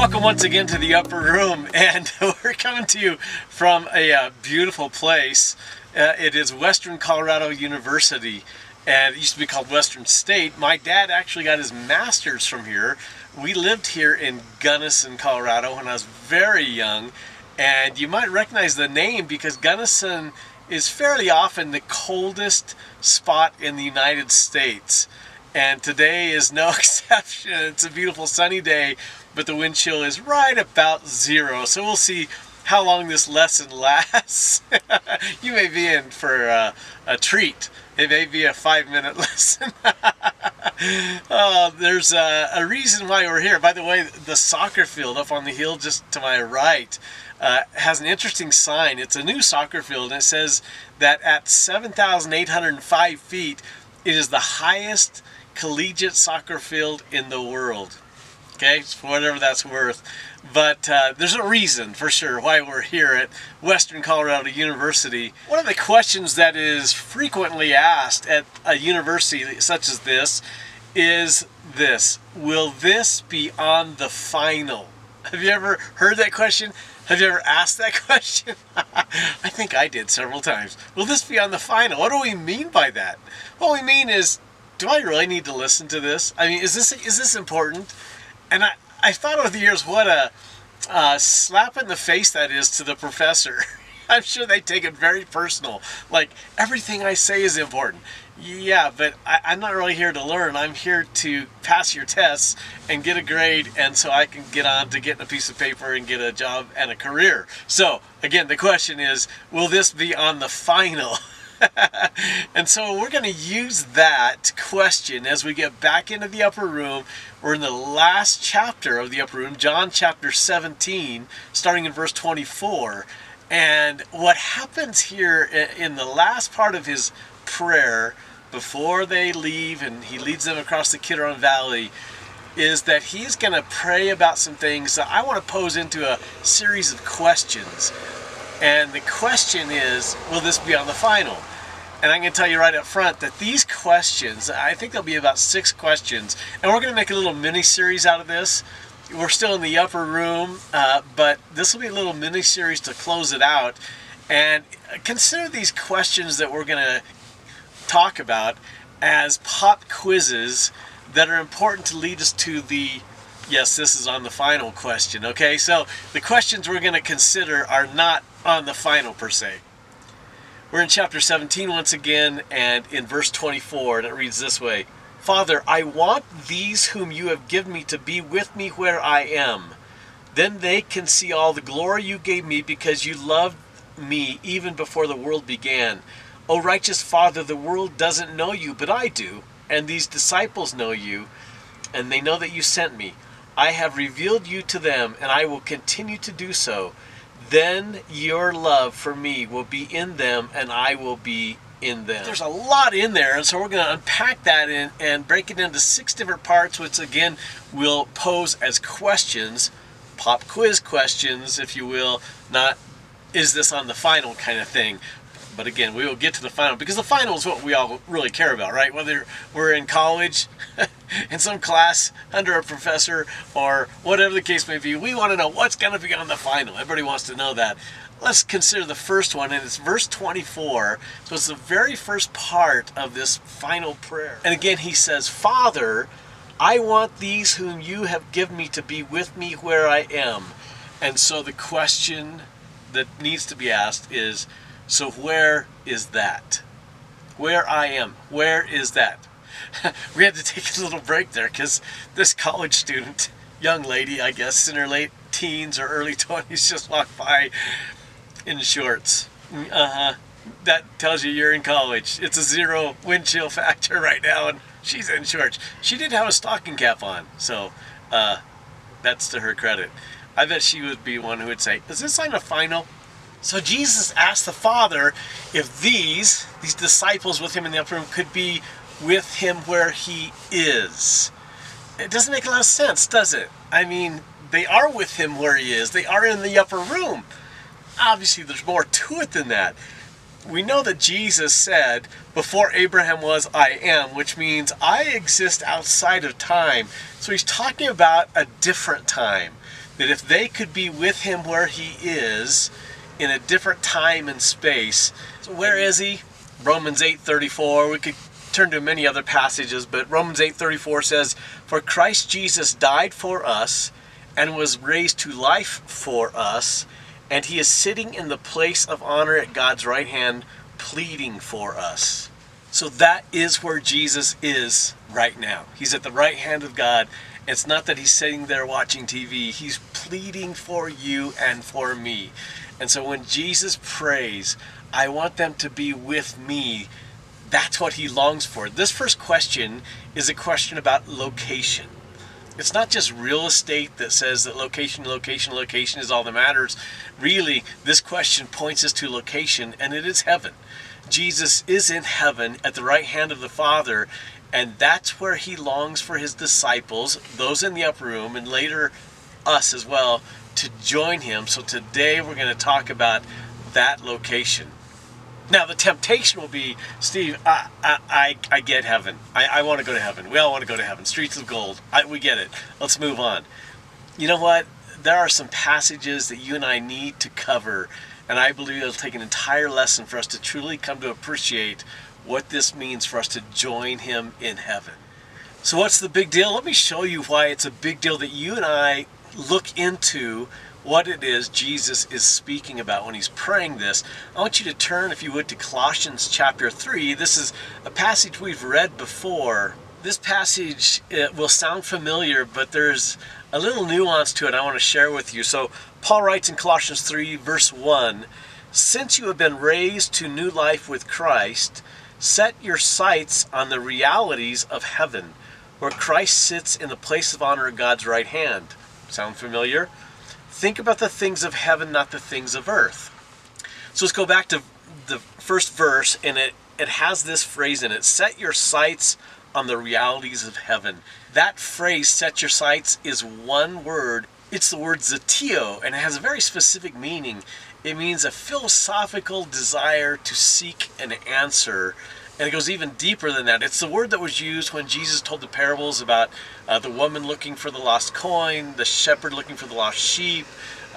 Welcome once again to the Upper Room, and we're coming to you from a beautiful place. It is Western Colorado University, and it used to be called Western State. My dad actually got his master's from here. We lived here in Gunnison, Colorado when I was very young, and you might recognize the name because Gunnison is fairly often the coldest spot in the United States. And today is no exception. It's a beautiful sunny day, but the wind chill is right about zero. So we'll see how long this lesson lasts. You may be in for a treat. It may be a 5-minute lesson. There's a reason why we're here. By the way, the soccer field up on the hill just to my right has an interesting sign. It's a new soccer field, and it says that at 7,805 feet, it is the highest collegiate soccer field in the world. Okay, for whatever that's worth. But there's a reason for sure why we're here at Western Colorado University. One of the questions that is frequently asked at a university such as this is this: will this be on the final? Have you ever heard that question? Have you ever asked that question? I think I did several times. Will this be on the final? What do we mean by that? What we mean is, do I really need to listen to this? I mean, is this important? And I thought over the years what a slap in the face that is to the professor. I'm sure they take it very personal. Like, everything I say is important. Yeah, but I'm not really here to learn. I'm here to pass your tests and get a grade, and so I can get on to getting a piece of paper and get a job and a career. So, again, the question is, will this be on the final? And so we're going to use that question as we get back into the Upper Room. We're in the last chapter of the Upper Room, John chapter 17, starting in verse 24. And what happens here in the last part of his prayer, before they leave and he leads them across the Kidron Valley, is that he's going to pray about some things that I want to pose into a series of questions. And the question is, will this be on the final? And I'm going to tell you right up front that these questions, I think there'll be about 6 questions, and we're going to make a little mini-series out of this. We're still in the Upper Room, but this will be a little mini-series to close it out. And consider these questions that we're going to talk about as pop quizzes that are important to lead us to the, yes, this is on the final question, okay? So the questions we're going to consider are not on the final per se. We're in chapter 17 once again, and in verse 24, and it reads this way: Father, I want these whom you have given me to be with me where I am. Then they can see all the glory you gave me because you loved me even before the world began. O righteous Father, the world doesn't know you, but I do, and these disciples know you, and they know that you sent me. I have revealed you to them, and I will continue to do so. Then your love for me will be in them, and I will be in them. There's a lot in there, and so we're going to unpack that and break it into 6 different parts, which again we'll pose as questions, pop quiz questions, if you will, not is this on the final kind of thing. But again, we will get to the final, because the final is what we all really care about, right? Whether we're in college, in some class, under a professor, or whatever the case may be, we want to know what's going to be on the final. Everybody wants to know that. Let's consider the first one, and it's verse 24. So it's the very first part of this final prayer. And again, he says, Father, I want these whom you have given me to be with me where I am. And so the question that needs to be asked is, so where is that? Where I am, where is that? We had to take a little break there because this college student, young lady, I guess, in her late teens or early 20s, just walked by in shorts. That tells you you're in college. It's a 0 wind chill factor right now, and she's in shorts. She did have a stocking cap on, so that's to her credit. I bet she would be one who would say, is this on the final? So Jesus asked the Father if these disciples with him in the upper room could be with him where he is. It doesn't make a lot of sense, does it? I mean, they are with him where he is. They are in the upper room. Obviously, there's more to it than that. We know that Jesus said, before Abraham was, I am, which means I exist outside of time. So he's talking about a different time. that if they could be with him where he is in a different time and space. So where is he? Romans 8:34. We could turn to many other passages, but Romans 8:34 says, "For Christ Jesus died for us and was raised to life for us, and he is sitting in the place of honor at God's right hand, pleading for us." So that is where Jesus is right now. He's at the right hand of God. It's not that he's sitting there watching TV. He's pleading for you and for me. And so when Jesus prays, "I want them to be with me," that's what he longs for. This first question is a question about location. It's not just real estate that says that location, location, location is all that matters. Really, this question points us to location, and it is heaven. Jesus is in heaven at the right hand of the Father, and that's where he longs for his disciples, those in the upper room, and later us as well, to join him. So today we're going to talk about that location. Now the temptation will be, Steve, I get heaven. I want to go to heaven. We all want to go to heaven. Streets of gold. We get it. Let's move on. You know what? There are some passages that you and I need to cover, and I believe it'll take an entire lesson for us to truly come to appreciate what this means for us to join him in heaven. So what's the big deal? Let me show you why it's a big deal that you and I look into what it is Jesus is speaking about when he's praying this. I want you to turn, if you would, to Colossians chapter 3. This is a passage we've read before. This passage will sound familiar, but there's a little nuance to it I want to share with you. So Paul writes in Colossians 3 verse 1, "Since you have been raised to new life with Christ, set your sights on the realities of heaven, where Christ sits in the place of honor at God's right hand." Sound familiar? Think about the things of heaven, not the things of earth. So let's go back to the first verse, and it has this phrase in it: set your sights on the realities of heaven. That phrase, set your sights, is one word. It's the word zetio, and it has a very specific meaning. It means a philosophical desire to seek an answer. And it goes even deeper than that. It's the word that was used when Jesus told the parables about the woman looking for the lost coin, the shepherd looking for the lost sheep,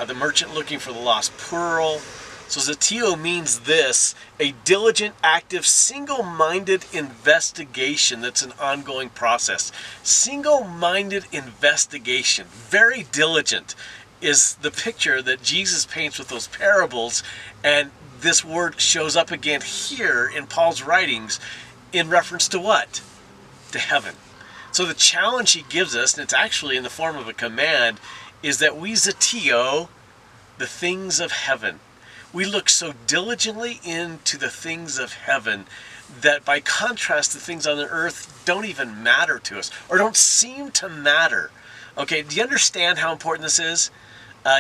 the merchant looking for the lost pearl. So zetio means this: a diligent, active, single-minded investigation that's an ongoing process. Single-minded investigation, very diligent, is the picture that Jesus paints with those parables. And this word shows up again here in Paul's writings in reference to what? To heaven. So the challenge he gives us, and it's actually in the form of a command, is that we zetio the things of heaven. We look so diligently into the things of heaven that by contrast the things on the earth don't even matter to us, or don't seem to matter. Okay, do you understand how important this is?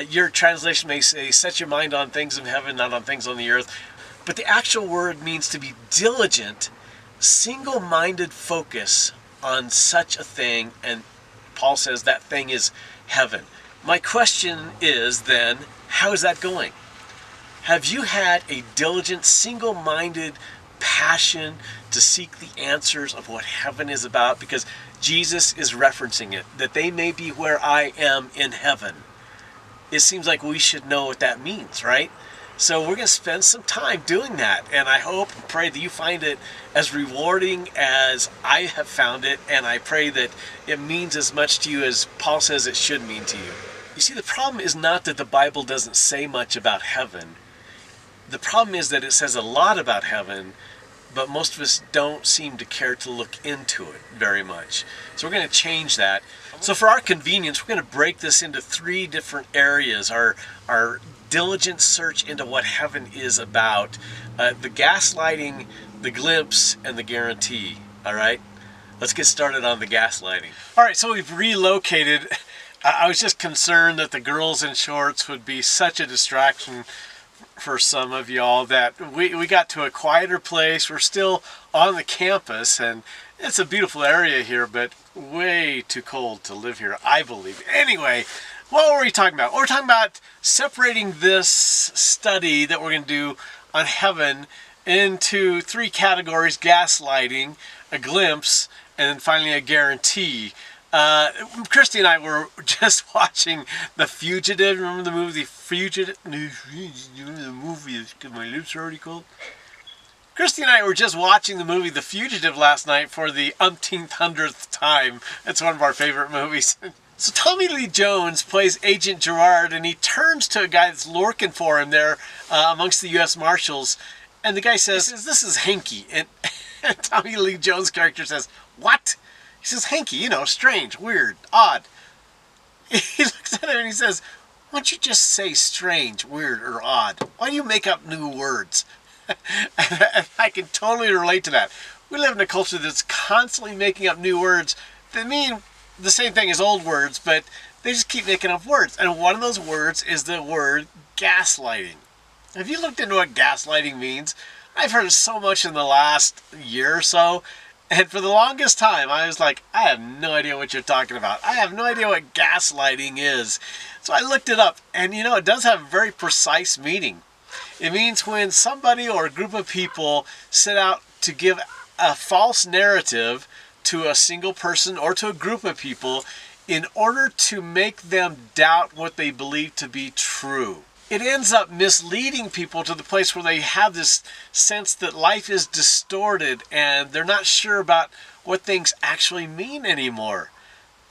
Your translation may say, set your mind on things of heaven, not on things on the earth. But the actual word means to be diligent, single-minded focus on such a thing. And Paul says that thing is heaven. My question is then, how is that going? Have you had a diligent, single-minded passion to seek the answers of what heaven is about? Because Jesus is referencing it, that they may be where I am in heaven. It seems like we should know what that means, right? So we're going to spend some time doing that, and I hope and pray that you find it as rewarding as I have found it, and I pray that it means as much to you as Paul says it should mean to you. You see, the problem is not that the Bible doesn't say much about heaven. The problem is that it says a lot about heaven, but most of us don't seem to care to look into it very much. So we're going to change that. So for our convenience, we're going to break this into 3 different areas. Our diligent search into what heaven is about, the gaslighting, the glimpse, and the guarantee. All right? Let's get started on the gaslighting. All right, so we've relocated. I was just concerned that the girls in shorts would be such a distraction for some of y'all that we got to a quieter place. We're still on the campus, and it's a beautiful area here, but way too cold to live here, I believe. Anyway, what were we talking about? We're talking about separating this study that we're going to do on heaven into 3 categories: gaslighting, a glimpse, and then finally a guarantee. Christy and I were just watching The Fugitive. Remember the movie The Fugitive? The movie, my lips are already cold. Christy and I were just watching the movie The Fugitive last night for the umpteenth hundredth time. It's one of our favorite movies. So Tommy Lee Jones plays Agent Gerard, and he turns to a guy that's lurking for him there amongst the U.S. Marshals, and the guy says, "This is Hanky." And Tommy Lee Jones' character says, "What?" He says, "Hanky, you know, strange, weird, odd." He looks at him and he says, "Why don't you just say strange, weird, or odd? Why do you make up new words?" And I can totally relate to that. We live in a culture that's constantly making up new words that mean the same thing as old words, but they just keep making up words. And one of those words is the word gaslighting. Have you looked into what gaslighting means? I've heard it so much in the last year or so, and for the longest time I was like, I have no idea what you're talking about. I have no idea what gaslighting is. So I looked it up, and you know, it does have a very precise meaning. It means when somebody or a group of people set out to give a false narrative to a single person or to a group of people in order to make them doubt what they believe to be true. It ends up misleading people to the place where they have this sense that life is distorted and they're not sure about what things actually mean anymore.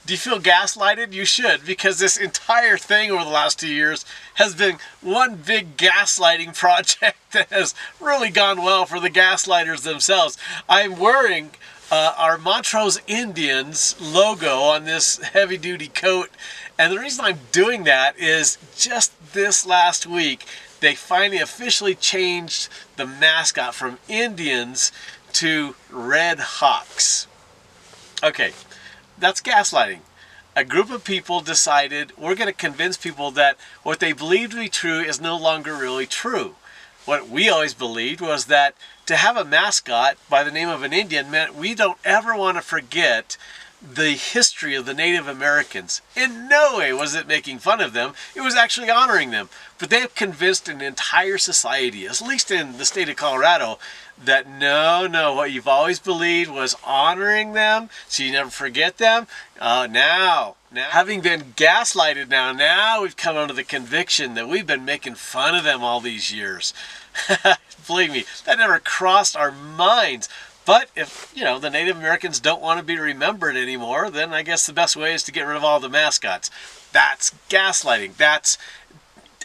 Do you feel gaslighted? You should, because this entire thing over the last 2 years has been one big gaslighting project that has really gone well for the gaslighters themselves. I'm wearing our Montrose Indians logo on this heavy-duty coat, and the reason I'm doing that is just this last week they finally officially changed the mascot from Indians to Red Hawks. Okay, that's gaslighting. A group of people decided we're going to convince people that what they believed to be true is no longer really true. What we always believed was that to have a mascot by the name of an Indian meant we don't ever want to forget the history of the Native Americans. In no way was it making fun of them. It was actually honoring them. But they have convinced an entire society, at least in the state of Colorado, that no, what you've always believed was honoring them, so you never forget them. Now, having been gaslighted now we've come under the conviction that we've been making fun of them all these years. Believe me, that never crossed our minds. But if, you know, the Native Americans don't want to be remembered anymore, then I guess the best way is to get rid of all the mascots. That's gaslighting. That's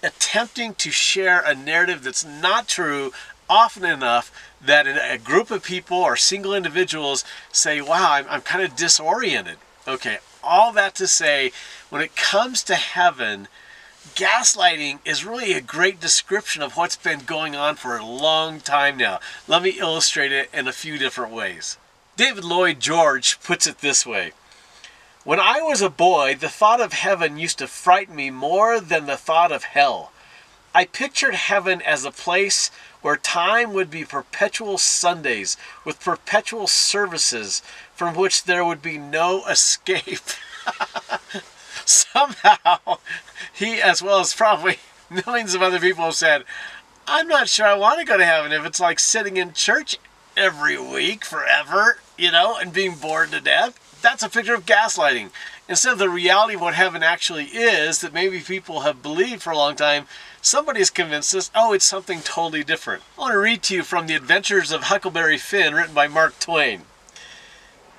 attempting to share a narrative that's not true often enough that a group of people or single individuals say, wow, I'm kind of disoriented. Okay, all that to say, when it comes to heaven, gaslighting is really a great description of what's been going on for a long time now. Let me illustrate it in a few different ways. David Lloyd George puts it this way: when I was a boy, the thought of heaven used to frighten me more than the thought of hell. I pictured heaven as a place where time would be perpetual Sundays with perpetual services from which there would be no escape. Somehow, he, as well as probably millions of other people, have said, I'm not sure I want to go to heaven if it's like sitting in church every week forever, you know, and being bored to death. That's a picture of gaslighting. Instead of the reality of what heaven actually is that maybe people have believed for a long time, somebody has convinced us, oh, it's something totally different. I want to read to you from The Adventures of Huckleberry Finn, written by Mark Twain.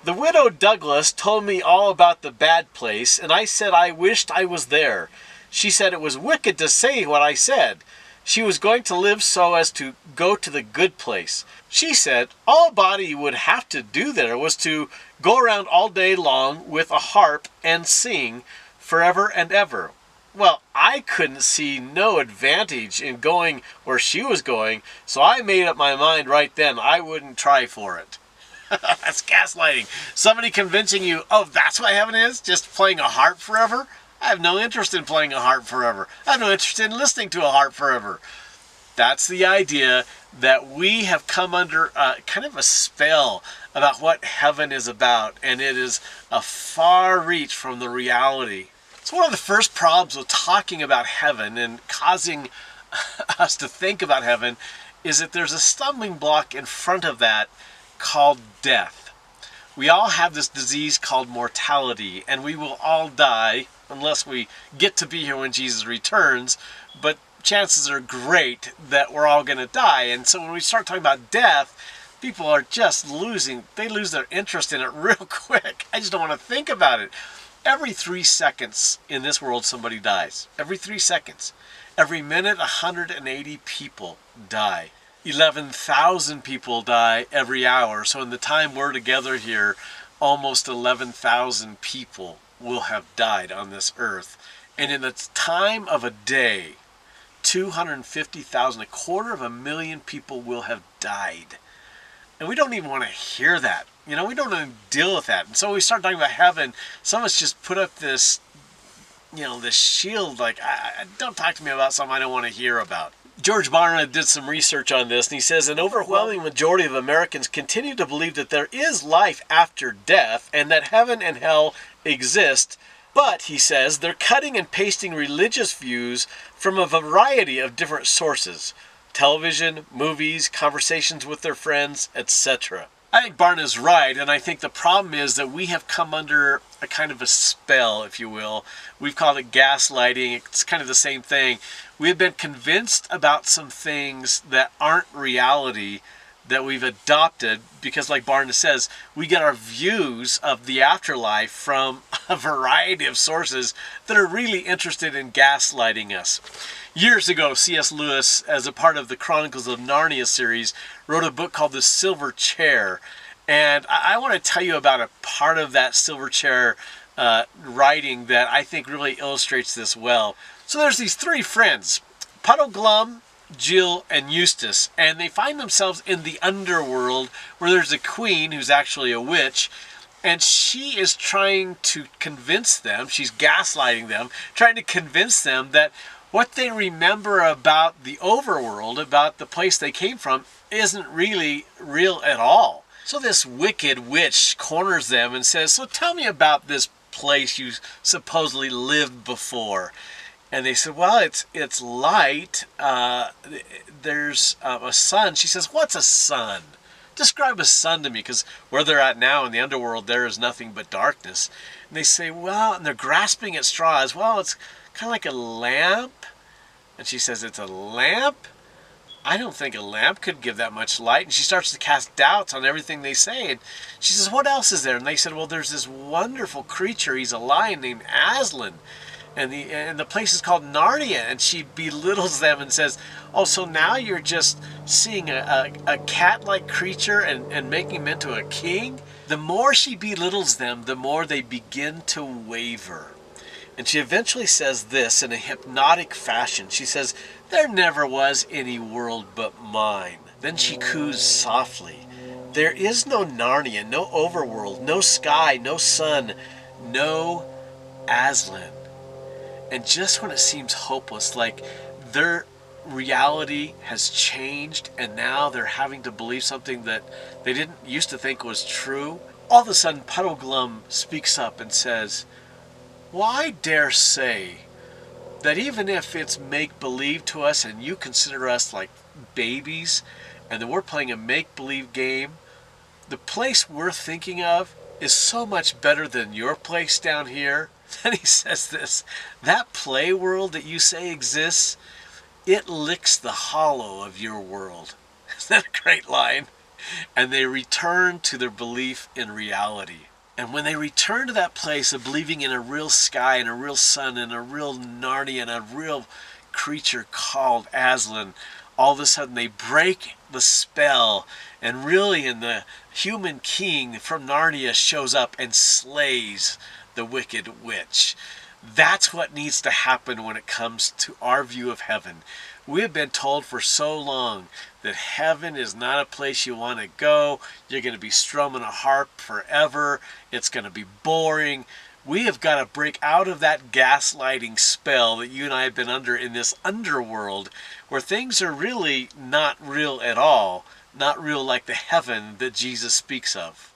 The widow Douglas told me all about the bad place, and I said I wished I was there. She said it was wicked to say what I said. She was going to live so as to go to the good place. She said all a body would have to do there was to go around all day long with a harp and sing forever and ever. Well, I couldn't see no advantage in going where she was going, so I made up my mind right then I wouldn't try for it. That's gaslighting. Somebody convincing you, oh, that's what heaven is? Just playing a harp forever? I have no interest in playing a harp forever. I have no interest in listening to a harp forever. That's the idea that we have come under kind of a spell about what heaven is about, and it is a far reach from the reality. So one of the first problems with talking about heaven and causing us to think about heaven is that there's a stumbling block in front of that called death. We all have this disease called mortality, and we will all die unless we get to be here when Jesus returns. But chances are great that we're all going to die. And so when we start talking about death, people are just they lose their interest in it real quick. I just don't want to think about it. Every 3 seconds in this world, somebody dies. Every 3 seconds. Every minute, 180 people die. 11,000 people die every hour. So in the time we're together here, almost 11,000 people will have died on this earth. And in the time of a day, 250,000, 250,000 people will have died. And we don't even want to hear that. We don't want to deal with that. And so we start talking about heaven. Some of us just put up this, this shield, like, don't talk to me about something I don't want to hear about. George Barna did some research on this, and he says an overwhelming majority of Americans continue to believe that there is life after death and that heaven and hell exist. But, he says, they're cutting and pasting religious views from a variety of different sources. Television, movies, conversations with their friends, etc. I think Barna's right, and I think the problem is that we have come under a kind of a spell, if you will. We've called it gaslighting. It's kind of the same thing. We have been convinced about some things that aren't reality that we've adopted because, like Barna says, we get our views of the afterlife from a variety of sources that are really interested in gaslighting us. Years ago, C.S. Lewis, as a part of the Chronicles of Narnia series, wrote a book called The Silver Chair. And I want to tell you about a part of that Silver Chair writing that I think really illustrates this well. So there's these 3 friends, Puddleglum, Jill, and Eustace, and they find themselves in the underworld where there's a queen who's actually a witch, and she is trying to convince them, she's gaslighting them, trying to convince them that what they remember about the overworld, about the place they came from, isn't really real at all. So this wicked witch corners them and says, so tell me about this place you supposedly lived before. And they said, well, it's light. There's a sun. She says, what's a sun? Describe a sun to me, because where they're at now in the underworld, there is nothing but darkness. And they say, well, and they're grasping at straws. Well, it's kind of like a lamp. And she says, it's a lamp? I don't think a lamp could give that much light. And she starts to cast doubts on everything they say. And she says, what else is there? And they said, well, there's this wonderful creature. He's a lion named Aslan. And the place is called Narnia. And she belittles them and says, oh, so now you're just seeing a cat-like creature and making him into a king? The more she belittles them, the more they begin to waver. And she eventually says this in a hypnotic fashion. She says, there never was any world but mine. Then she coos softly. There is no Narnia, no overworld, no sky, no sun, no Aslan. And just when it seems hopeless, like their reality has changed and now they're having to believe something that they didn't used to think was true, all of a sudden Puddleglum speaks up and says, well, I dare say that even if it's make-believe to us and you consider us like babies and that we're playing a make-believe game, the place we're thinking of is so much better than your place down here. Then he says this, that play world that you say exists, it licks the hollow of your world. Isn't that a great line? And they return to their belief in reality. And when they return to that place of believing in a real sky and a real sun and a real Narnia and a real creature called Aslan, all of a sudden they break the spell, and really in the human king from Narnia shows up and slays the wicked witch. That's what needs to happen when it comes to our view of heaven. We have been told for so long that heaven is not a place you want to go. You're going to be strumming a harp forever. It's going to be boring. We have got to break out of that gaslighting spell that you and I have been under in this underworld where things are really not real at all, not real like the heaven that Jesus speaks of.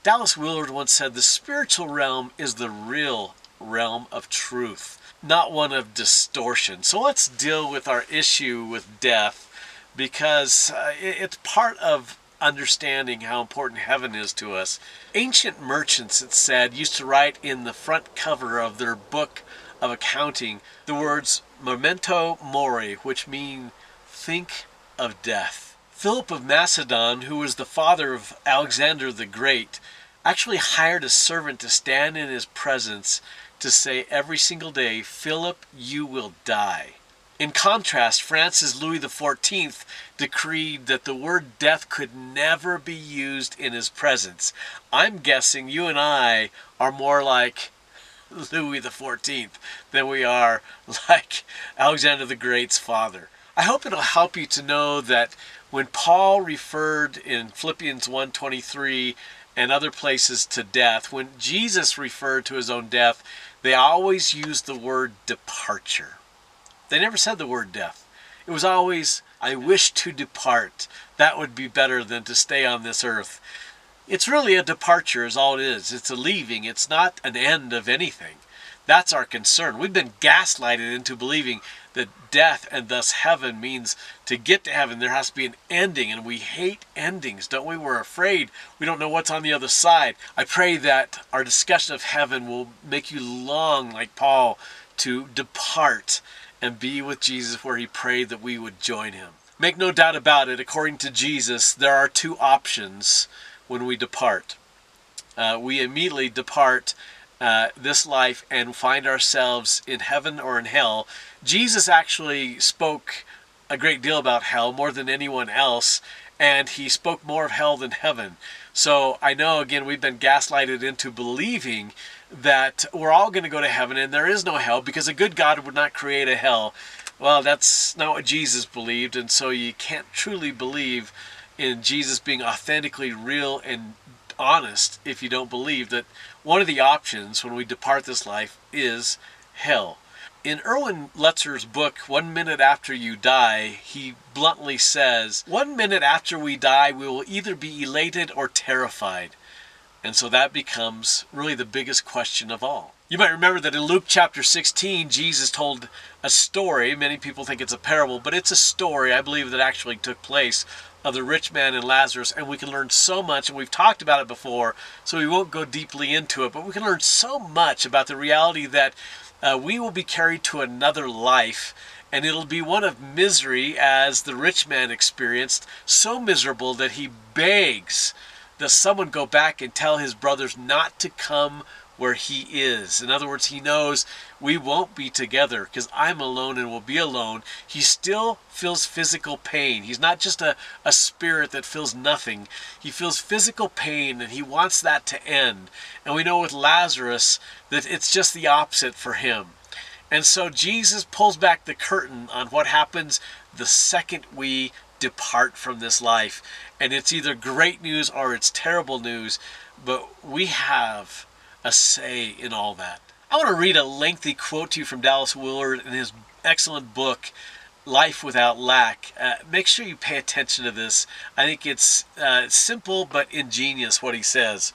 Dallas Willard once said, the spiritual realm is the real realm of truth, not one of distortion. So let's deal with our issue with death, because it's part of understanding how important heaven is to us. Ancient merchants, it said, used to write in the front cover of their book of accounting the words memento mori, which mean think of death. Philip of Macedon, who was the father of Alexander the Great, actually hired a servant to stand in his presence to say every single day, "Philip, you will die." In contrast, France's Louis XIV decreed that the word death could never be used in his presence. I'm guessing you and I are more like Louis XIV than we are like Alexander the Great's father. I hope it'll help you to know that when Paul referred in Philippians 1:23 and other places to death, when Jesus referred to his own death, they always used the word departure. They never said the word death. It was always, I wish to depart. That would be better than to stay on this earth. It's really a departure is all it is. It's a leaving. It's not an end of anything. That's our concern. We've been gaslighted into believing that death and thus heaven means to get to heaven there has to be an ending, and we hate endings, don't we? We're afraid. We don't know what's on the other side. I pray that our discussion of heaven will make you long, like Paul, to depart and be with Jesus where he prayed that we would join him. Make no doubt about it, according to Jesus, there are two options when we depart. We immediately depart this life and find ourselves in heaven or in hell. Jesus actually spoke a great deal about hell, more than anyone else, and he spoke more of hell than heaven. So I know, again, we've been gaslighted into believing that we're all going to go to heaven and there is no hell because a good God would not create a hell. Well, that's not what Jesus believed, and so you can't truly believe in Jesus being authentically real and honest if you don't believe that one of the options when we depart this life is hell. In Erwin Lutzer's book, 1 Minute After You Die, he bluntly says, 1 minute after we die, we will either be elated or terrified. And so that becomes really the biggest question of all. You might remember that in Luke chapter 16, Jesus told a story. Many people think it's a parable, but it's a story, I believe, that actually took place, of the rich man and Lazarus, and we can learn so much, and we've talked about it before, so we won't go deeply into it, but we can learn so much about the reality that we will be carried to another life, and it'll be one of misery as the rich man experienced, so miserable that he begs that someone go back and tell his brothers not to come where he is. In other words, he knows we won't be together because I'm alone and will be alone. He still feels physical pain. He's not just a spirit that feels nothing. He feels physical pain and he wants that to end. And we know with Lazarus that it's just the opposite for him. And so Jesus pulls back the curtain on what happens the second we depart from this life. And it's either great news or it's terrible news, but we have a say in all that. I want to read a lengthy quote to you from Dallas Willard in his excellent book, Life Without Lack. Make sure you pay attention to this. I think it's simple but ingenious what he says.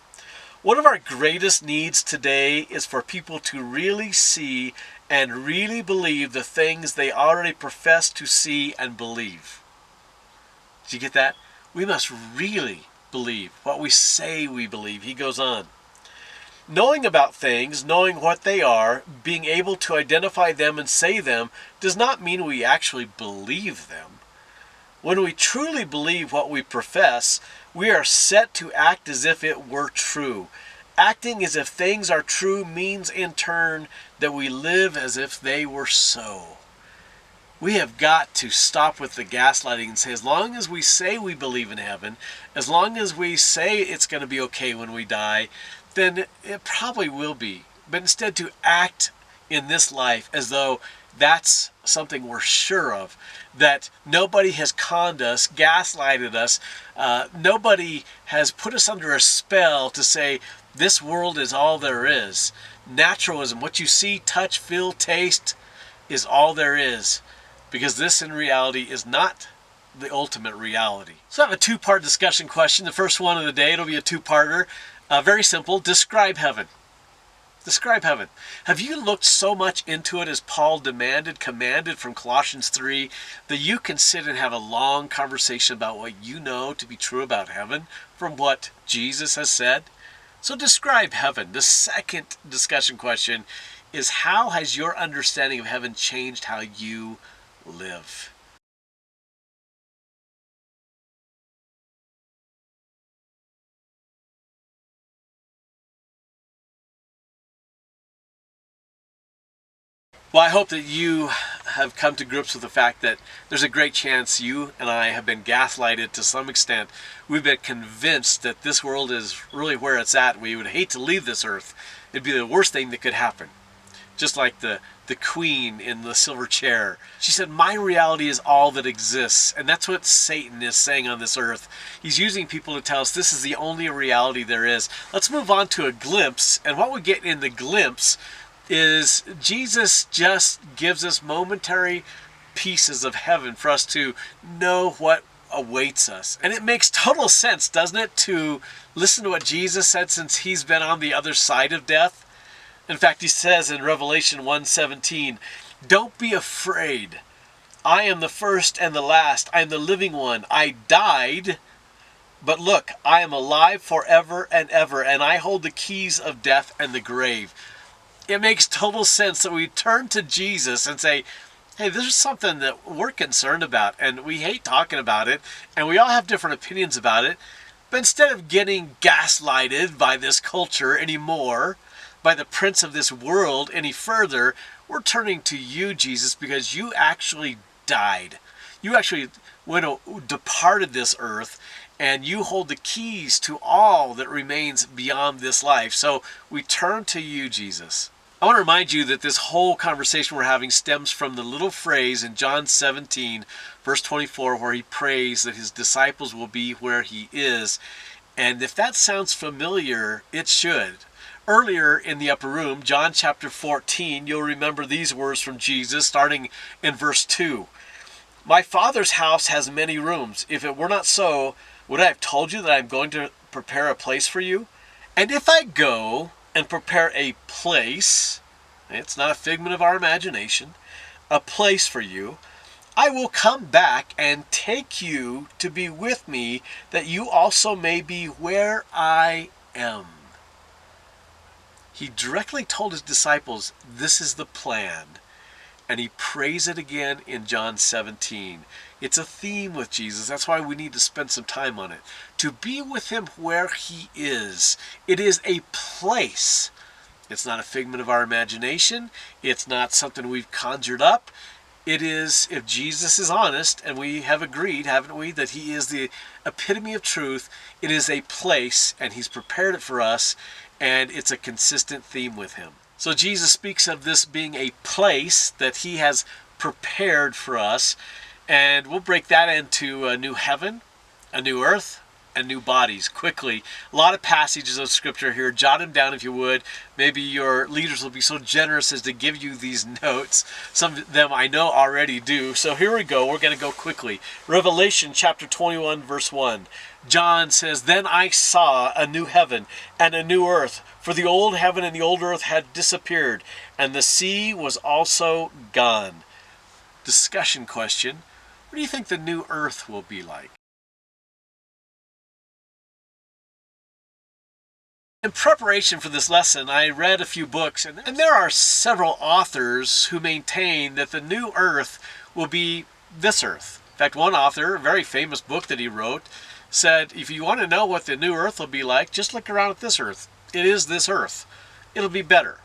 One of our greatest needs today is for people to really see and really believe the things they already profess to see and believe. Did you get that? We must really believe what we say we believe. He goes on. Knowing about things, knowing what they are, being able to identify them and say them, does not mean we actually believe them. When we truly believe what we profess, we are set to act as if it were true. Acting as if things are true means in turn that we live as if they were so. We have got to stop with the gaslighting and say, as long as we say we believe in heaven, as long as we say it's going to be okay when we die, then it probably will be. But instead to act in this life as though that's something we're sure of, that nobody has conned us, gaslighted us, nobody has put us under a spell to say this world is all there is. Naturalism, what you see, touch, feel, taste, is all there is. Because this in reality is not the ultimate reality. So I have a two-part discussion question. The first one of the day, it'll be a two-parter. Very simple. Describe heaven. Describe heaven. Have you looked so much into it as Paul commanded from Colossians 3, that you can sit and have a long conversation about what you know to be true about heaven from what Jesus has said? So describe heaven. The second discussion question is, how has your understanding of heaven changed how you live? Well, I hope that you have come to grips with the fact that there's a great chance you and I have been gaslighted to some extent. We've been convinced that this world is really where it's at. We would hate to leave this earth. It'd be the worst thing that could happen. Just like the queen in the silver chair. She said, my reality is all that exists. And that's what Satan is saying on this earth. He's using people to tell us this is the only reality there is. Let's move on to a glimpse. And what we get in the glimpse is Jesus just gives us momentary pieces of heaven for us to know what awaits us. And it makes total sense, doesn't it, to listen to what Jesus said, since he's been on the other side of death. In fact, he says in Revelation 1:17, don't be afraid. I am the first and the last. I am the living one. I died, but look, I am alive forever and ever, and I hold the keys of death and the grave. It makes total sense that we turn to Jesus and say, hey, this is something that we're concerned about, and we hate talking about it, and we all have different opinions about it. But instead of getting gaslighted by this culture anymore, by the prince of this world any further, we're turning to you, Jesus, because you actually died. You actually departed this earth, and you hold the keys to all that remains beyond this life. So we turn to you, Jesus. I want to remind you that this whole conversation we're having stems from the little phrase in John 17, verse 24, where he prays that his disciples will be where he is. And if that sounds familiar, it should. Earlier in the upper room, John chapter 14, you'll remember these words from Jesus, starting in verse 2. My Father's house has many rooms. If it were not so, would I have told you that I am going to prepare a place for you? And if I go and prepare a place, it's not a figment of our imagination, a place for you, I will come back and take you to be with me, that you also may be where I am. He directly told his disciples, this is the plan. And he prays it again in John 17. It's a theme with Jesus. That's why we need to spend some time on it. To be with him where he is. It is a place. It's not a figment of our imagination. It's not something we've conjured up. It is, if Jesus is honest, and we have agreed, haven't we, that he is the epitome of truth, it is a place, and he's prepared it for us, and it's a consistent theme with him. So Jesus speaks of this being a place that he has prepared for us, and we'll break that into a new heaven, a new earth, and new bodies quickly. A lot of passages of scripture here. Jot them down if you would. Maybe your leaders will be so generous as to give you these notes. Some of them I know already do. So here we go. We're going to go quickly. Revelation chapter 21 verse 1. John says, then I saw a new heaven and a new earth, for the old heaven and the old earth had disappeared, and the sea was also gone. Discussion question. What do you think the new earth will be like? In preparation for this lesson, I read a few books, and there are several authors who maintain that the new earth will be this earth. In fact, one author, a very famous book that he wrote, said, if you want to know what the new earth will be like, just look around at this earth. It is this earth. It'll be better.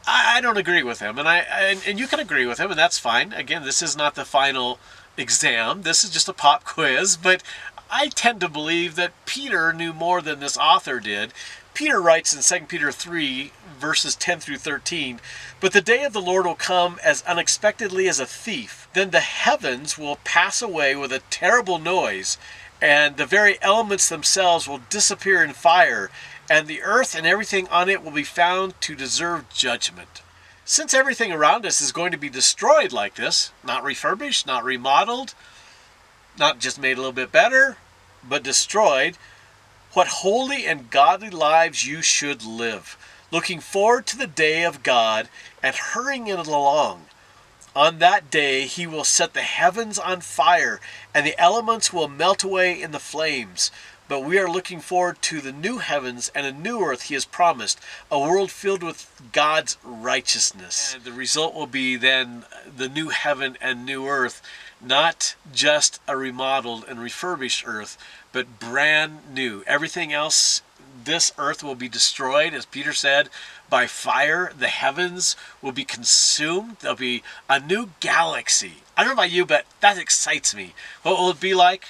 I don't agree with him, and you can agree with him, and that's fine. Again, this is not the final exam. This is just a pop quiz, but I tend to believe that Peter knew more than this author did. Peter writes in 2 Peter 3, verses 10 through 13, but the day of the Lord will come as unexpectedly as a thief. Then the heavens will pass away with a terrible noise, and the very elements themselves will disappear in fire, and the earth and everything on it will be found to deserve judgment. Since everything around us is going to be destroyed like this, not refurbished, not remodeled, not just made a little bit better, but destroyed, what holy and godly lives you should live. looking forward to the day of God and hurrying it along. On that day he will set the heavens on fire, and the elements will melt away in the flames. But we are looking forward to the new heavens and a new earth he has promised, a world filled with God's righteousness. And the result will be then the new heaven and new earth, not just a remodeled and refurbished earth, but brand new. Everything else, this earth will be destroyed, as Peter said, by fire. The heavens will be consumed. There'll be a new galaxy. I don't know about you, but that excites me. What will it be like?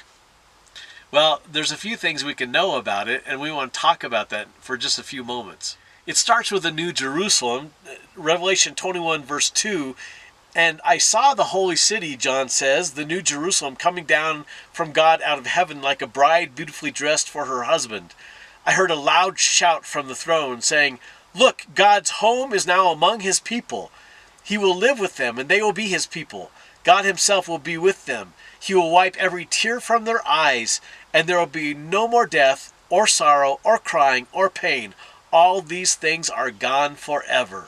Well, there's a few things we can know about it, and we want to talk about that for just a few moments. It starts with the New Jerusalem, Revelation 21 verse 2, and I saw the holy city, John says, the New Jerusalem, coming down from God out of heaven like a bride beautifully dressed for her husband. I heard a loud shout from the throne saying, "Look, God's home is now among his people. He will live with them, and they will be his people. God himself will be with them. He will wipe every tear from their eyes, and there will be no more death, or sorrow, or crying, or pain. All these things are gone forever."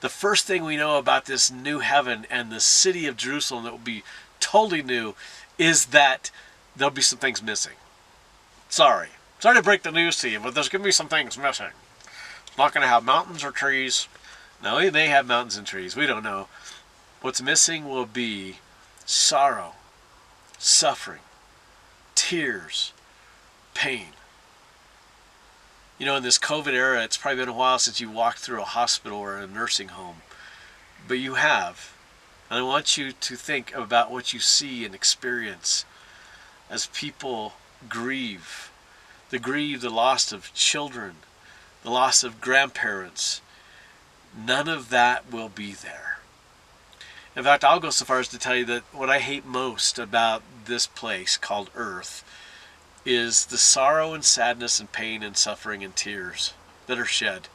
The first thing we know about this new heaven and the city of Jerusalem that will be totally new is that there'll be some things missing. Sorry to break the news to you, but there's going to be some things missing. It's not going to have mountains or trees. No, it may have mountains and trees. We don't know. What's missing will be sorrow, suffering, tears, pain. You know, in this COVID era, it's probably been a while since you walked through a hospital or a nursing home. But you have. And I want you to think about what you see and experience as people grieve. They grieve the loss of children, the loss of grandparents. None of that will be there. In fact, I'll go so far as to tell you that what I hate most about this place called Earth is the sorrow and sadness and pain and suffering and tears that are shed.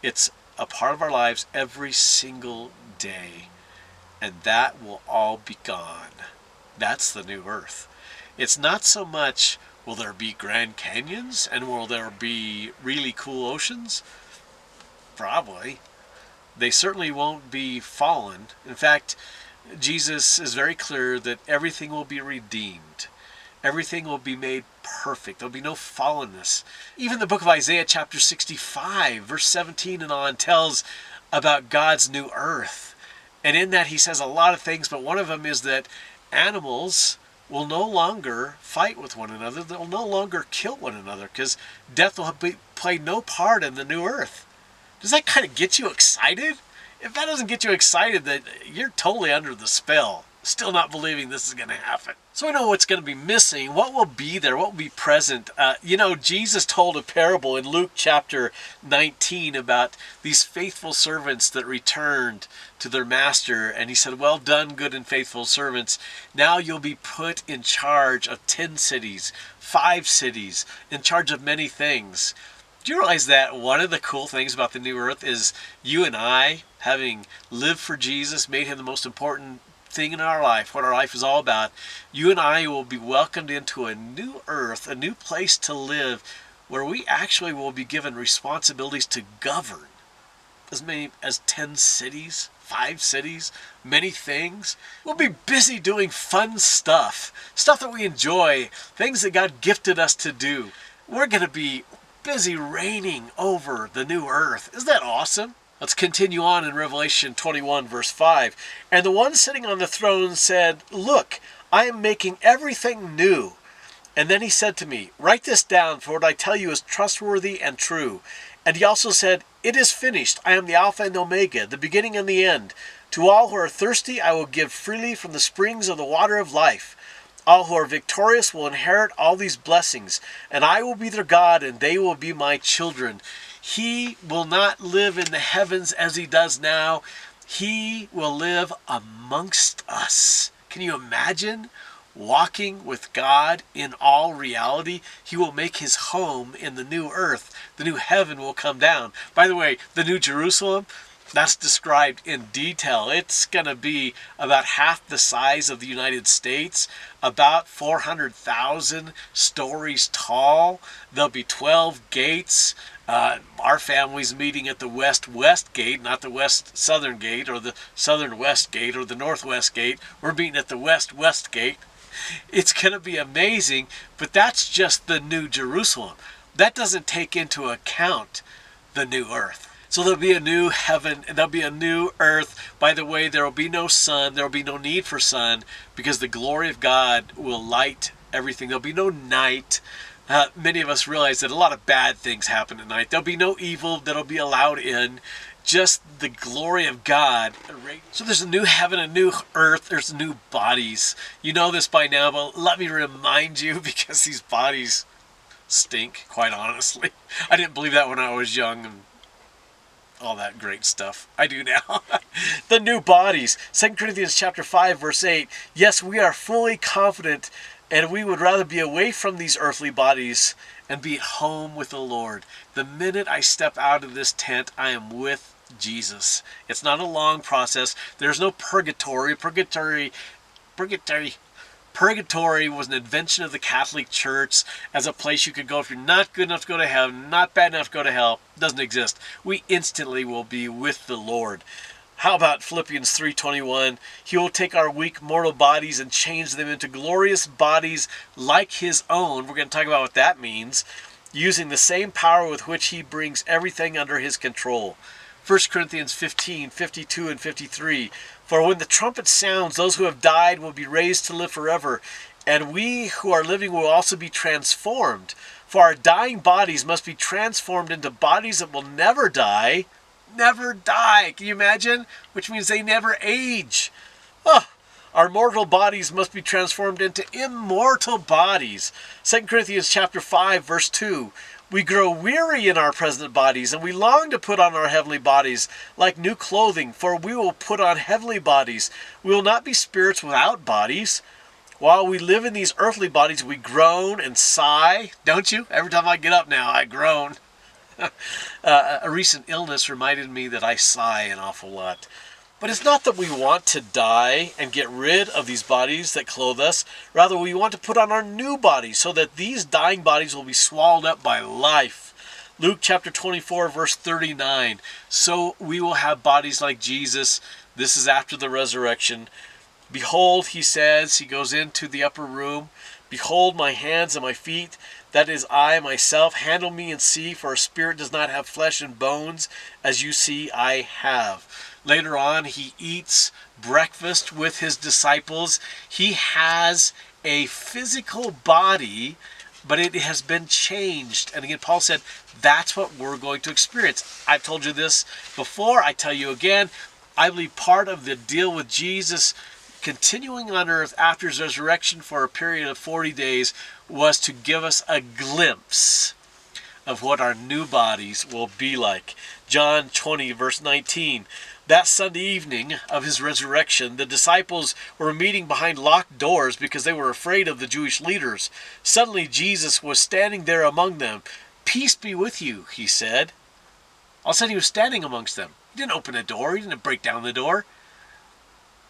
It's a part of our lives every single day, and that will all be gone. That's the new Earth. It's not so much will there be Grand Canyons and will there be really cool oceans? Probably. They certainly won't be fallen. In fact, Jesus is very clear that everything will be redeemed. Everything will be made perfect. There'll be no fallenness. Even the book of Isaiah chapter 65, verse 17 and on, tells about God's new earth. And in that he says a lot of things, but one of them is that animals will no longer fight with one another. They'll no longer kill one another because death will play no part in the new earth. Does that kind of get you excited? If that doesn't get you excited, then you're totally under the spell. Still not believing this is going to happen. So we know what's going to be missing. What will be there? What will be present? Jesus told a parable in Luke chapter 19 about these faithful servants that returned to their master. And he said, "Well done, good and faithful servants. Now you'll be put in charge of 10 cities, 5 cities, in charge of many things." Do you realize that one of the cool things about the new earth is you and I, having lived for Jesus, made him the most important thing in our life, what our life is all about, you and I will be welcomed into a new earth, a new place to live, where we actually will be given responsibilities to govern as many as 10 cities, 5 cities, many things. We'll be busy doing fun stuff that we enjoy, things that God gifted us to do. We're going to be busy reigning over the new earth. Isn't that awesome? Let's continue on in Revelation 21 verse 5. And the one sitting on the throne said, "Look, I am making everything new." And then he said to me, "Write this down, for what I tell you is trustworthy and true." And he also said, "It is finished. I am the Alpha and the Omega, the beginning and the end. To all who are thirsty, I will give freely from the springs of the water of life. All who are victorious will inherit all these blessings, and I will be their God, and they will be my children. He will not live in the heavens as he does now. He will live amongst us." Can you imagine walking with God in all reality? He will make his home in the new earth. The new heaven will come down. By the way, the new Jerusalem, That's described in detail. It's going to be about half the size of the United States, about 400,000 stories tall. There'll be 12 gates. Our family's meeting at the west-west gate, not the west-southern gate or the southern-west gate or the northwest gate. We're meeting at the west-west gate. It's going to be amazing, but that's just the New Jerusalem. That doesn't take into account the new earth. So there'll be a new heaven, and there'll be a new earth. By the way, there will be no sun. There will be no need for sun because the glory of God will light everything. There'll be no night. Many of us realize that a lot of bad things happen at night. There'll be no evil that'll be allowed in. Just the glory of God. So there's a new heaven, a new earth. There's new bodies. You know this by now, but let me remind you, because these bodies stink, quite honestly. I didn't believe that when I was young and all that great stuff. I do now. The new bodies. 2 Corinthians chapter 5, verse 8. Yes, we are fully confident, and we would rather be away from these earthly bodies and be at home with the Lord. The minute I step out of this tent, I am with Jesus. It's not a long process. There's no purgatory. Purgatory was an invention of the Catholic Church as a place you could go if you're not good enough to go to heaven, not bad enough to go to hell. It doesn't exist. We instantly will be with the Lord. How about Philippians 3:21? He will take our weak mortal bodies and change them into glorious bodies like his own. We're going to talk about what that means. Using the same power with which he brings everything under his control. 1 Corinthians 15:52 and 53. For when the trumpet sounds, those who have died will be raised to live forever, and we who are living will also be transformed. For our dying bodies must be transformed into bodies that will never die. Never die. Can you imagine? Which means they never age. Oh, our mortal bodies must be transformed into immortal bodies. 2 Corinthians chapter 5, verse 2. We grow weary in our present bodies, and we long to put on our heavenly bodies like new clothing, for we will put on heavenly bodies. We will not be spirits without bodies. While we live in these earthly bodies, we groan and sigh. Don't you? Every time I get up now, I groan. A recent illness reminded me that I sigh an awful lot. But it's not that we want to die and get rid of these bodies that clothe us. Rather, we want to put on our new bodies so that these dying bodies will be swallowed up by life. Luke chapter 24, verse 39. So we will have bodies like Jesus. This is after the resurrection. Behold, he says, he goes into the upper room. Behold my hands and my feet. That is I myself. Handle me and see, for a spirit does not have flesh and bones, as you see I have. Later on, he eats breakfast with his disciples. He has a physical body, but it has been changed. And again, Paul said, that's what we're going to experience. I've told you this before. I tell you again, I believe part of the deal with Jesus continuing on earth after his resurrection for a period of 40 days was to give us a glimpse of what our new bodies will be like. John 20, verse 19. That Sunday evening of his resurrection, the disciples were meeting behind locked doors because they were afraid of the Jewish leaders. Suddenly Jesus was standing there among them. Peace be with you, he said. All of a sudden he was standing amongst them. He didn't open a door. He didn't break down the door.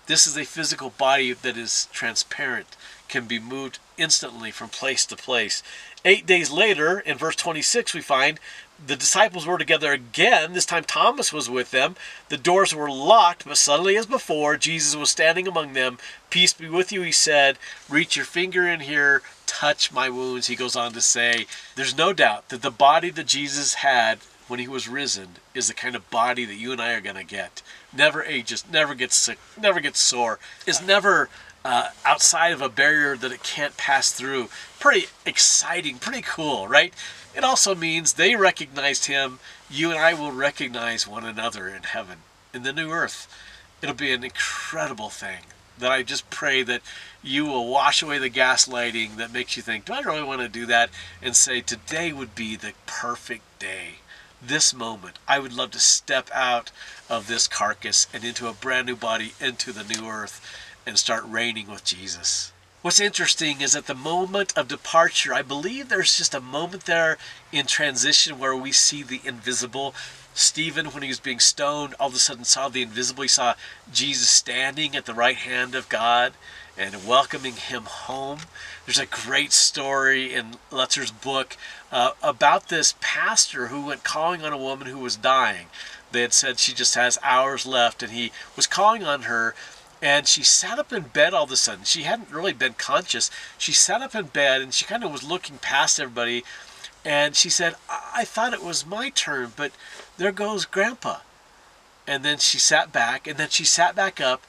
This is a physical body that is transparent, can be moved instantly from place to place. 8 days later, in verse 26, we find the disciples were together again. This time Thomas was with them. The doors were locked, but suddenly as before, Jesus was standing among them. Peace be with you, he said. Reach your finger in here, touch my wounds. He goes on to say, there's no doubt that the body that Jesus had when he was risen is the kind of body that you and I are going to get. Never ages, never gets sick, never gets sore, is never outside of a barrier that it can't pass through. Pretty exciting, pretty cool, right? It also means they recognized him. You and I will recognize one another in heaven, in the new earth. It'll be an incredible thing that I just pray that you will wash away the gaslighting that makes you think, do I really want to do that? And say, today would be the perfect day. This moment, I would love to step out of this carcass and into a brand new body, into the new earth, and start reigning with Jesus. What's interesting is at the moment of departure, I believe there's just a moment there in transition where we see the invisible. Stephen, when he was being stoned, all of a sudden saw the invisible. He saw Jesus standing at the right hand of God and welcoming him home. There's a great story in Lutzer's book about this pastor who went calling on a woman who was dying. They had said she just has hours left, and he was calling on her. And she sat up in bed all of a sudden. She hadn't really been conscious. She sat up in bed and she kind of was looking past everybody. And she said, I thought it was my turn, but there goes Grandpa. And then she sat back, and then she sat back up,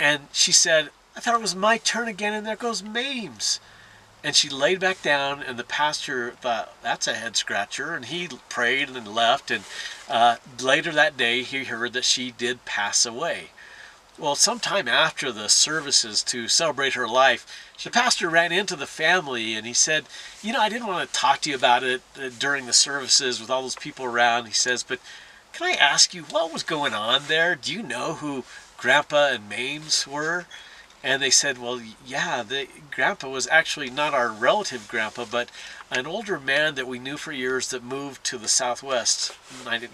and she said, I thought it was my turn again, and there goes Mames. And she laid back down, and the pastor thought, that's a head scratcher. And he prayed and left. And later that day, he heard that she did pass away. Well, sometime after the services to celebrate her life, the pastor ran into the family and he said, I didn't want to talk to you about it during the services with all those people around. He says, but can I ask you what was going on there? Do you know who Grandpa and Mames were? And they said, well, yeah, Grandpa was actually not our relative Grandpa, but an older man that we knew for years that moved to the Southwest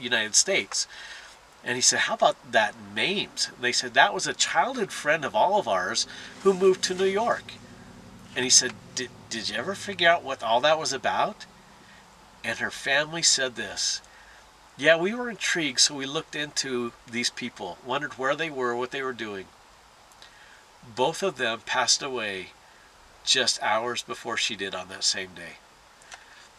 United States. And he said, how about that Mames? They said, that was a childhood friend of all of ours who moved to New York. And he said, did you ever figure out what all that was about? And her family said this, yeah, we were intrigued, so we looked into these people, wondered where they were, what they were doing. Both of them passed away just hours before she did on that same day.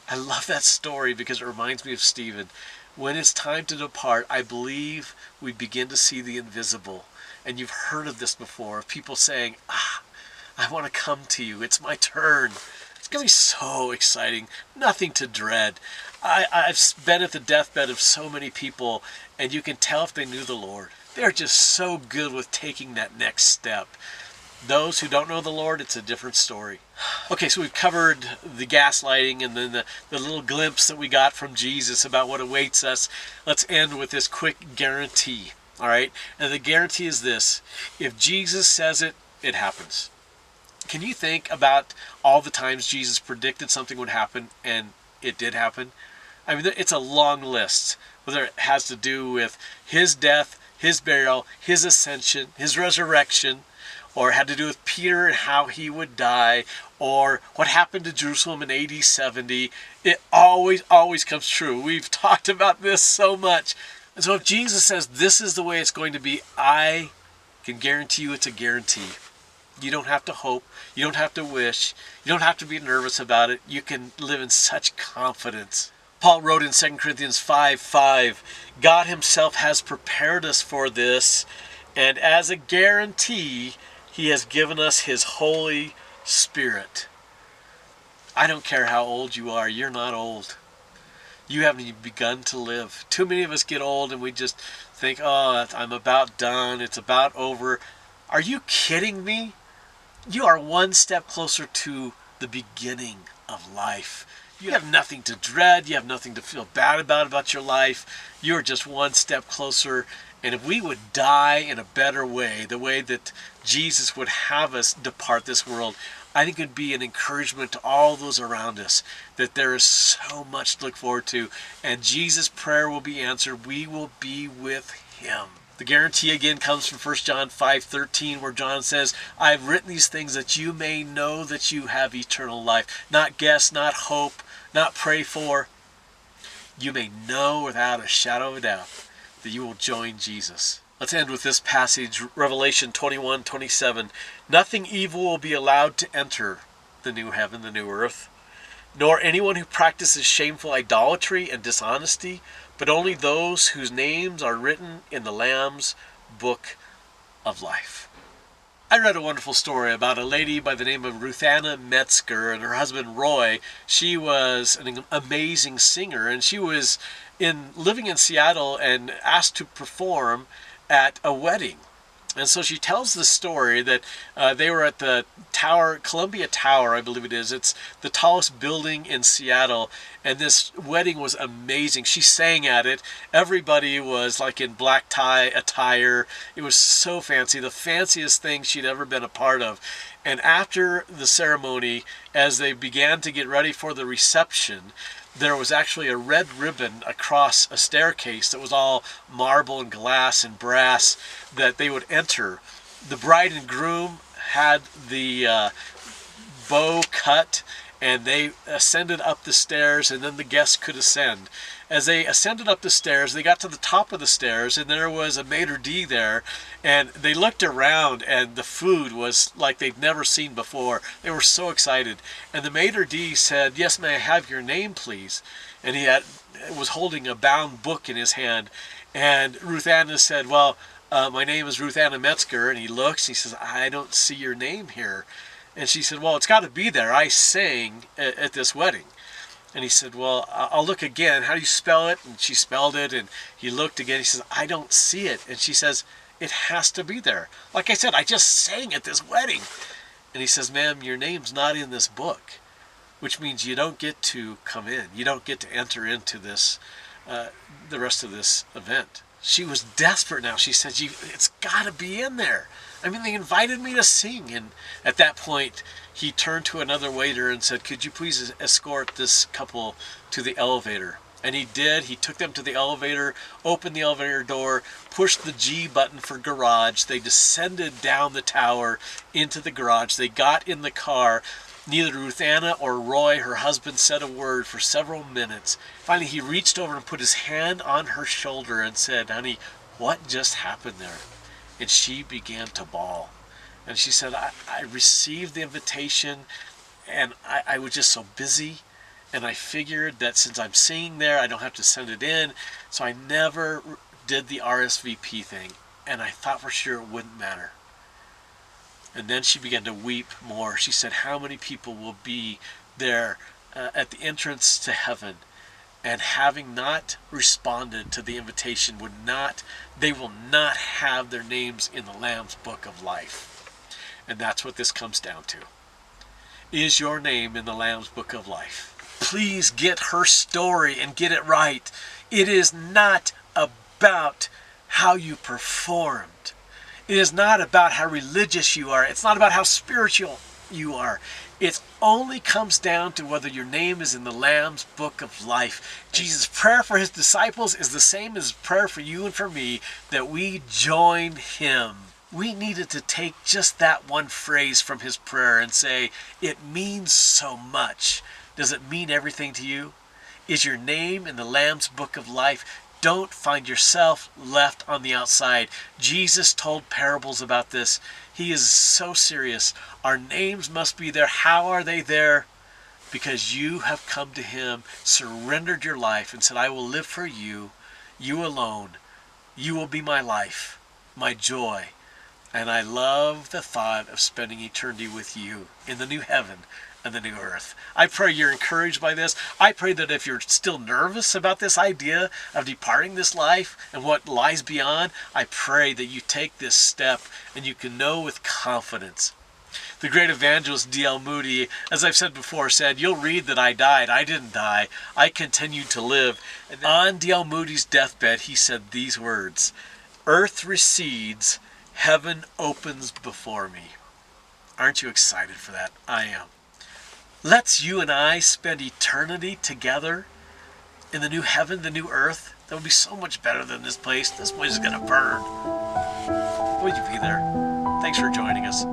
I love that story because it reminds me of Stephen. When it's time to depart, I believe we begin to see the invisible. And you've heard of this before, of people saying, I want to come to you. It's my turn. It's going to be so exciting. Nothing to dread. I've been at the deathbed of so many people, and you can tell if they knew the Lord. They're just so good with taking that next step. Those who don't know the Lord, it's a different story. Okay, so we've covered the gaslighting and then the little glimpse that we got from Jesus about what awaits us. Let's end with this quick guarantee, all right? And the guarantee is this. If Jesus says it, it happens. Can you think about all the times Jesus predicted something would happen and it did happen? I mean, it's a long list, whether it has to do with his death, his burial, his ascension, his resurrection, or had to do with Peter and how he would die, or what happened to Jerusalem in AD 70. It always comes true. We've talked about this so much. And so if Jesus says this is the way it's going to be, I can guarantee you it's a guarantee. You don't have to hope. You don't have to wish. You don't have to be nervous about it. You can live in such confidence. Paul wrote in 2 Corinthians 5:5, God himself has prepared us for this, and as a guarantee, he has given us his Holy Spirit. I don't care how old you are, you're not old. You haven't even begun to live. Too many of us get old and we just think, oh, I'm about done, it's about over. Are you kidding me? You are one step closer to the beginning of life. You have nothing to dread, you have nothing to feel bad about your life. You're just one step closer. And if we would die in a better way, the way that Jesus would have us depart this world, I think it would be an encouragement to all those around us that there is so much to look forward to. And Jesus' prayer will be answered. We will be with him. The guarantee again comes from 1 John 5:13, where John says, I have written these things that you may know that you have eternal life. Not guess, not hope, not pray for. You may know without a shadow of a doubt that you will join Jesus. Let's end with this passage, Revelation 21:27. Nothing evil will be allowed to enter the new heaven, the new earth, nor anyone who practices shameful idolatry and dishonesty, but only those whose names are written in the Lamb's book of life. I read a wonderful story about a lady by the name of Ruthanna Metzger and her husband Roy. She was an amazing singer, and she was living in Seattle and asked to perform at a wedding. And so she tells the story that they were at the tower, Columbia Tower, I believe it is. It's the tallest building in Seattle. And this wedding was amazing. She sang at it. Everybody was like in black tie attire. It was so fancy, the fanciest thing she'd ever been a part of. And after the ceremony, as they began to get ready for the reception, there was actually a red ribbon across a staircase that was all marble and glass and brass that they would enter. The bride and groom had the bow cut, and they ascended up the stairs, and then the guests could ascend. As they ascended up the stairs, they got to the top of the stairs, and there was a maitre d' there, and they looked around, and the food was like they'd never seen before. They were so excited. And the maitre d' said, "Yes, may I have your name, please?" And he was holding a bound book in his hand. And Ruth Anna said, "Well, my name is Ruth Anna Metzger." And he looks, and he says, "I don't see your name here." And she said, "Well, it's got to be there. I sang at this wedding." And he said, "Well, I'll look again. How do you spell it?" And she spelled it, and he looked again. He says, "I don't see it." And she says, "It has to be there. Like I said, I just sang at this wedding." And he says, "Ma'am, your name's not in this book," which means you don't get to come in. You don't get to enter into this, the rest of this event. She was desperate now. She said, "It's got to be in there. I mean, they invited me to sing." And at that point, he turned to another waiter and said, "Could you please escort this couple to the elevator?" And he did. He took them to the elevator, opened the elevator door, pushed the G button for garage. They descended down the tower into the garage. They got in the car. Neither Ruth Anna or Roy, her husband, said a word for several minutes. Finally, he reached over and put his hand on her shoulder and said, "Honey, what just happened there?" And she began to bawl. And she said, I received the invitation, and I was just so busy. And I figured that since I'm singing there, I don't have to send it in. So I never did the RSVP thing. And I thought for sure it wouldn't matter. And then she began to weep more. She said, "How many people will be there at the entrance to heaven, and having not responded to the invitation, they will not have their names in the Lamb's Book of Life." And that's what this comes down to. Is your name in the Lamb's Book of Life? Please get her story and get it right. It is not about how you performed. It is not about how religious you are. It's not about how spiritual you are. It only comes down to whether your name is in the Lamb's Book of Life. Jesus' prayer for his disciples is the same as prayer for you and for me, that we join him. We needed to take just that one phrase from his prayer and say, it means so much. Does it mean everything to you? Is your name in the Lamb's Book of Life? Don't find yourself left on the outside. Jesus told parables about this. He is so serious. Our names must be there. How are they there? Because you have come to him, surrendered your life, and said, "I will live for you, you alone. You will be my life, my joy." And I love the thought of spending eternity with you in the new heaven and the new earth. I pray you're encouraged by this. I pray that if you're still nervous about this idea of departing this life and what lies beyond, I pray that you take this step and you can know with confidence. The great evangelist D.L. Moody, as I've said before, said, "You'll read that I died. I didn't die. I continued to live." And on D.L. Moody's deathbed, he said these words, "Earth recedes, heaven opens before me." Aren't you excited for that? I am. Let's you and I spend eternity together in the new heaven, the new earth. That would be so much better than this place. This place is going to burn. Would you be there? Thanks for joining us.